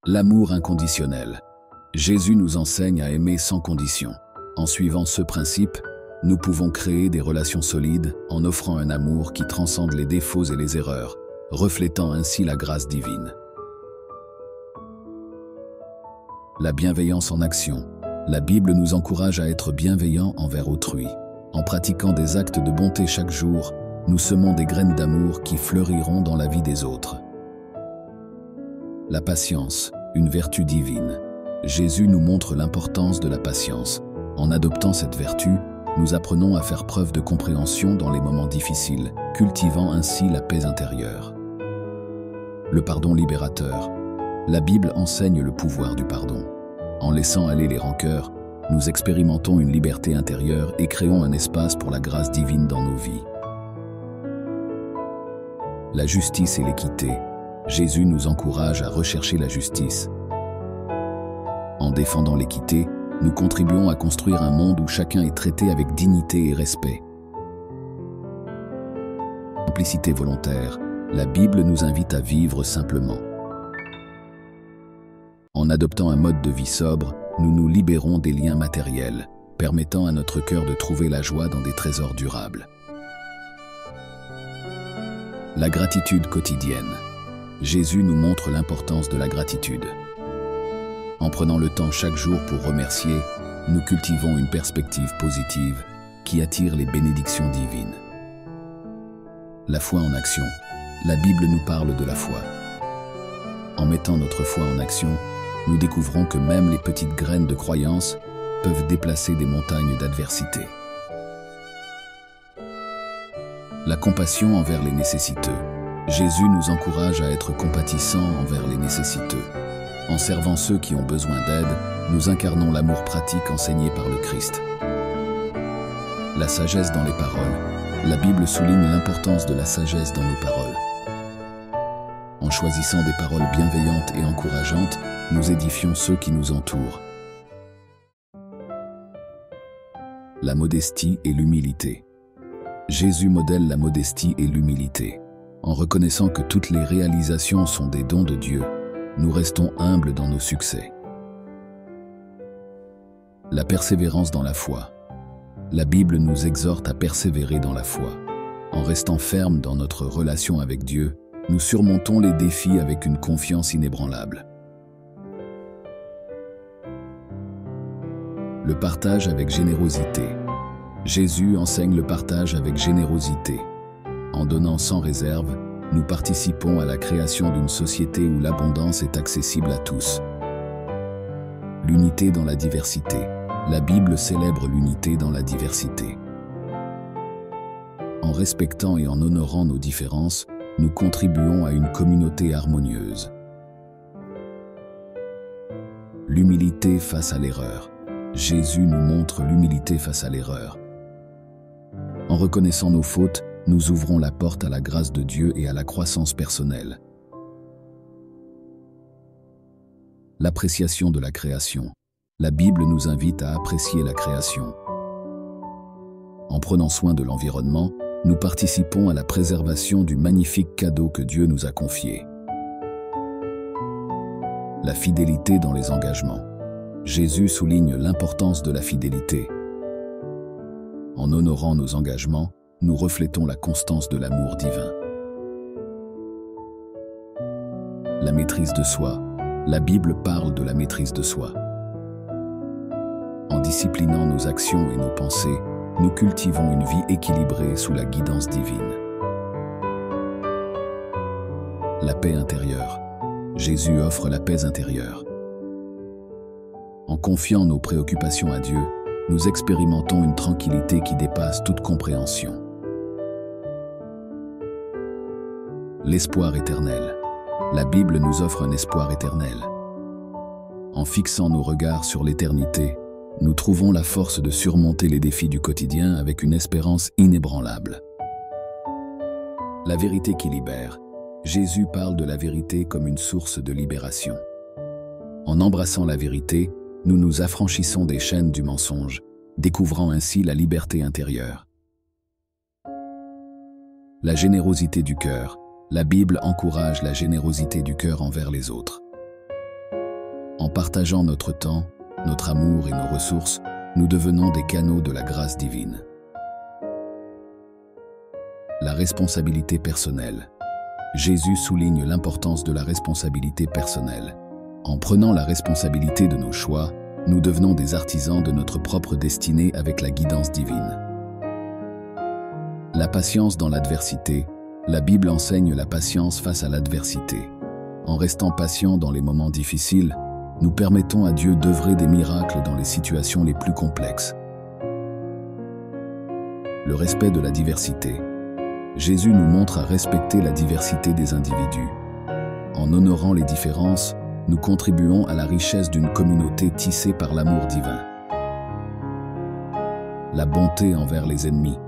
L'amour inconditionnel. Jésus nous enseigne à aimer sans condition. En suivant ce principe, nous pouvons créer des relations solides en offrant un amour qui transcende les défauts et les erreurs, reflétant ainsi la grâce divine. La bienveillance en action. La Bible nous encourage à être bienveillants envers autrui. En pratiquant des actes de bonté chaque jour, nous semons des graines d'amour qui fleuriront dans la vie des autres. La patience, une vertu divine. Jésus nous montre l'importance de la patience. En adoptant cette vertu, nous apprenons à faire preuve de compréhension dans les moments difficiles, cultivant ainsi la paix intérieure. Le pardon libérateur. La Bible enseigne le pouvoir du pardon. En laissant aller les rancœurs, nous expérimentons une liberté intérieure et créons un espace pour la grâce divine dans nos vies. La justice et l'équité. Jésus nous encourage à rechercher la justice. En défendant l'équité, nous contribuons à construire un monde où chacun est traité avec dignité et respect. Simplicité volontaire. La Bible nous invite à vivre simplement. En adoptant un mode de vie sobre, nous nous libérons des liens matériels, permettant à notre cœur de trouver la joie dans des trésors durables. La gratitude quotidienne. Jésus nous montre l'importance de la gratitude. En prenant le temps chaque jour pour remercier, nous cultivons une perspective positive qui attire les bénédictions divines. La foi en action. La Bible nous parle de la foi. En mettant notre foi en action, nous découvrons que même les petites graines de croyance peuvent déplacer des montagnes d'adversité. La compassion envers les nécessiteux. Jésus nous encourage à être compatissants envers les nécessiteux. En servant ceux qui ont besoin d'aide, nous incarnons l'amour pratique enseigné par le Christ. La sagesse dans les paroles. La Bible souligne l'importance de la sagesse dans nos paroles. En choisissant des paroles bienveillantes et encourageantes, nous édifions ceux qui nous entourent. La modestie et l'humilité. Jésus modèle la modestie et l'humilité. En reconnaissant que toutes les réalisations sont des dons de Dieu, nous restons humbles dans nos succès. La persévérance dans la foi. La Bible nous exhorte à persévérer dans la foi. En restant fermes dans notre relation avec Dieu, nous surmontons les défis avec une confiance inébranlable. Le partage avec générosité. Jésus enseigne le partage avec générosité. En donnant sans réserve, nous participons à la création d'une société où l'abondance est accessible à tous. L'unité dans la diversité. La Bible célèbre l'unité dans la diversité. En respectant et en honorant nos différences, nous contribuons à une communauté harmonieuse. L'humilité face à l'erreur. Jésus nous montre l'humilité face à l'erreur. En reconnaissant nos fautes, nous ouvrons la porte à la grâce de Dieu et à la croissance personnelle. L'appréciation de la création. La Bible nous invite à apprécier la création. En prenant soin de l'environnement, nous participons à la préservation du magnifique cadeau que Dieu nous a confié. La fidélité dans les engagements. Jésus souligne l'importance de la fidélité. En honorant nos engagements, nous reflétons la constance de l'amour divin. La maîtrise de soi. La Bible parle de la maîtrise de soi. En disciplinant nos actions et nos pensées, nous cultivons une vie équilibrée sous la guidance divine. La paix intérieure. Jésus offre la paix intérieure. En confiant nos préoccupations à Dieu, nous expérimentons une tranquillité qui dépasse toute compréhension. L'espoir éternel. La Bible nous offre un espoir éternel. En fixant nos regards sur l'éternité, nous trouvons la force de surmonter les défis du quotidien avec une espérance inébranlable. La vérité qui libère. Jésus parle de la vérité comme une source de libération. En embrassant la vérité, nous nous affranchissons des chaînes du mensonge, découvrant ainsi la liberté intérieure. La générosité du cœur. La Bible encourage la générosité du cœur envers les autres. partageant notre temps, notre amour et nos ressources, nous devenons des canaux de la grâce divine. La responsabilité personnelle. Jésus souligne l'importance de la responsabilité personnelle. En prenant la responsabilité de nos choix, nous devenons des artisans de notre propre destinée avec la guidance divine. La patience dans l'adversité. La Bible enseigne la patience face à l'adversité. En restant patient dans les moments difficiles, nous permettons à Dieu d'œuvrer des miracles dans les situations les plus complexes. Le respect de la diversité. Jésus nous montre à respecter la diversité des individus. En honorant les différences, nous contribuons à la richesse d'une communauté tissée par l'amour divin. La bonté envers les ennemis.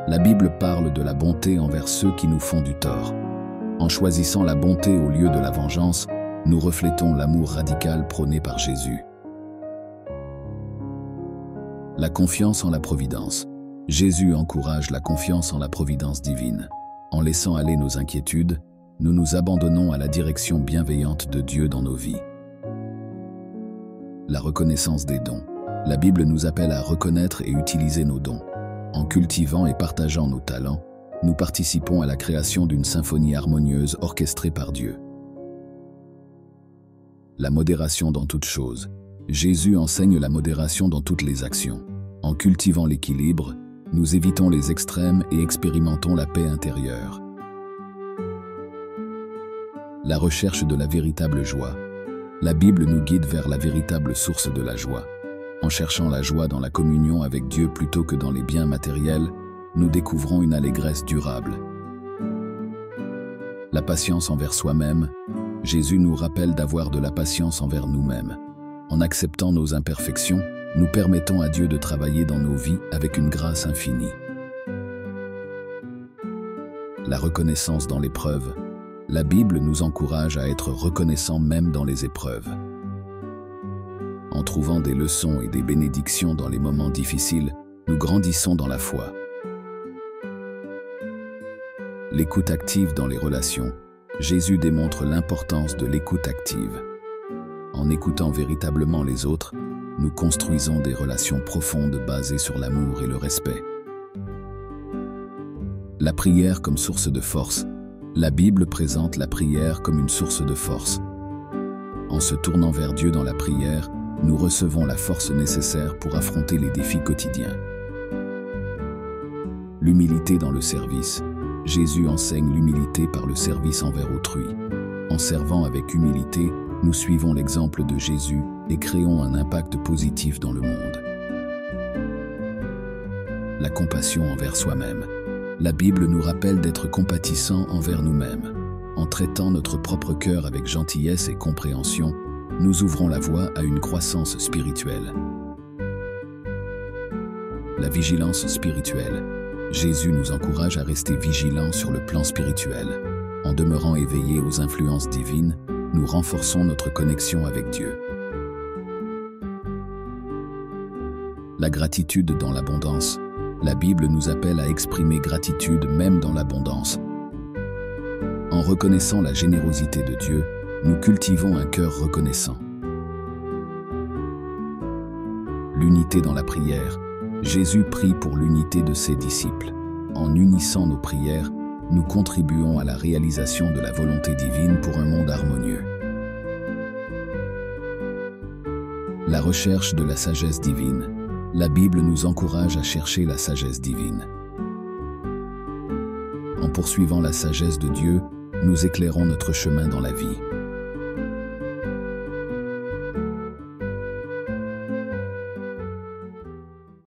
La Bible parle de la bonté envers ceux qui nous font du tort. En choisissant la bonté au lieu de la vengeance, nous reflétons l'amour radical prôné par Jésus. La confiance en la providence. Jésus encourage la confiance en la providence divine. En laissant aller nos inquiétudes, nous nous abandonnons à la direction bienveillante de Dieu dans nos vies. La reconnaissance des dons. La Bible nous appelle à reconnaître et utiliser nos dons. En cultivant et partageant nos talents, nous participons à la création d'une symphonie harmonieuse orchestrée par Dieu. La modération dans toutes choses. Jésus enseigne la modération dans toutes les actions. En cultivant l'équilibre, nous évitons les extrêmes et expérimentons la paix intérieure. La recherche de la véritable joie. La Bible nous guide vers la véritable source de la joie. En cherchant la joie dans la communion avec Dieu plutôt que dans les biens matériels, nous découvrons une allégresse durable. La patience envers soi-même. Jésus nous rappelle d'avoir de la patience envers nous-mêmes. En acceptant nos imperfections, nous permettons à Dieu de travailler dans nos vies avec une grâce infinie. La reconnaissance dans l'épreuve. La Bible nous encourage à être reconnaissants même dans les épreuves. En trouvant des leçons et des bénédictions dans les moments difficiles, nous grandissons dans la foi. L'écoute active dans les relations. Jésus démontre l'importance de l'écoute active. En écoutant véritablement les autres, nous construisons des relations profondes basées sur l'amour et le respect. La prière comme source de force. La Bible présente la prière comme une source de force. En se tournant vers Dieu dans la prière, nous recevons la force nécessaire pour affronter les défis quotidiens. L'humilité dans le service. Jésus enseigne l'humilité par le service envers autrui. En servant avec humilité, nous suivons l'exemple de Jésus et créons un impact positif dans le monde. La compassion envers soi-même. La Bible nous rappelle d'être compatissants envers nous-mêmes. En traitant notre propre cœur avec gentillesse et compréhension, nous ouvrons la voie à une croissance spirituelle. La vigilance spirituelle. Jésus nous encourage à rester vigilants sur le plan spirituel. En demeurant éveillés aux influences divines, nous renforçons notre connexion avec Dieu. La gratitude dans l'abondance. La Bible nous appelle à exprimer gratitude même dans l'abondance. En reconnaissant la générosité de Dieu, nous cultivons un cœur reconnaissant. L'unité dans la prière. Jésus prie pour l'unité de ses disciples. En unissant nos prières, nous contribuons à la réalisation de la volonté divine pour un monde harmonieux. La recherche de la sagesse divine. La Bible nous encourage à chercher la sagesse divine. En poursuivant la sagesse de Dieu, nous éclairons notre chemin dans la vie.